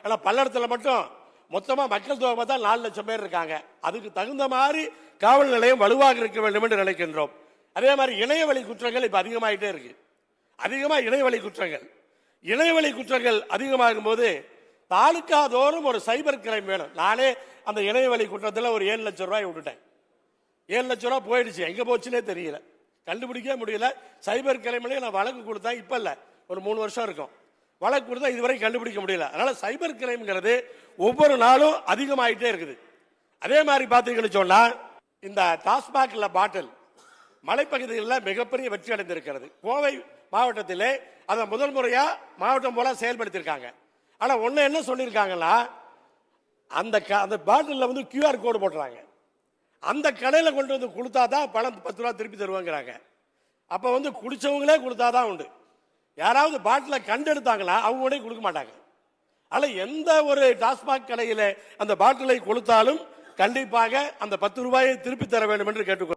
ஆனால் பல்லடத்தில் மட்டும் மொத்தமாக மக்கள் தொகை பார்த்தா 4 லட்சம் பேர் இருக்காங்க. அதுக்கு தகுந்த மாதிரி காவல் நிலையம் வலுவாக இருக்க வேண்டும் என்று நினைக்கின்றோம். அதே மாதிரி இணையவழி குற்றங்கள் இப்போ அதிகமாகிட்டே இருக்கு. அதிகமாக இணையவழி குற்றங்கள் அதிகமாகும் போது தாலுக்கா தோறும் ஒரு சைபர் கிரைம் வேணும். நானே அந்த இணையவழி குற்றத்தில் ஒரு 7 லட்சம் ரூபாய் விட்டுட்டேன். 7 லட்சம் ரூபாய் போயிடுச்சு, எங்க போச்சுன்னே தெரியல, கண்டுபிடிக்கவே முடியல. சைபர் கிரைம்லயே நான் வழக்கு கொடுத்தேன், இப்ப இல்ல ஒரு 3 வருஷம் இருக்கும். வழக்கு கொடுத்தா இதுவரை கண்டுபிடிக்க முடியல. அதனால சைபர் கிரைம்ங்கிறது ஒவ்வொரு நாளும் அதிகமாயிட்டே இருக்குது. அதே மாதிரி பாத்தீங்கன்னு சொன்னா இந்த டாஸ்மாக்ல பாட்டில் மலைப்பகுதிகளில் மிகப்பெரிய வெற்றி அடைந்திருக்கிறது. கோவை மாவட்டத்திலே அதை முதல் முறையா மாவட்டம் போல செயல்படுத்தியிருக்காங்க. ஆனா ஒன்னு என்ன சொல்லியிருக்காங்கன்னா, அந்த பாட்டில் வந்து QR கோடு போட்டுறாங்க. அந்த கடையில கொண்டு வந்து கொடுத்தாதான் பணம் 10 ரூபா திருப்பி தருவாங்கிறாங்க. அப்ப வந்து குடிச்சவங்களே கொடுத்தாதான் உண்டு. யாராவது பாட்டில கண்டெடுத்தாங்களா அவங்க கூட கொடுக்க மாட்டாங்க. ஆனா எந்த ஒரு டாஸ்மாக் கடையில அந்த பாட்டிலை கொடுத்தாலும் கண்டிப்பாக அந்த 10 ரூபாயை திருப்பி தர வேண்டும் என்று கேட்டுக்கொள்கிறேன்.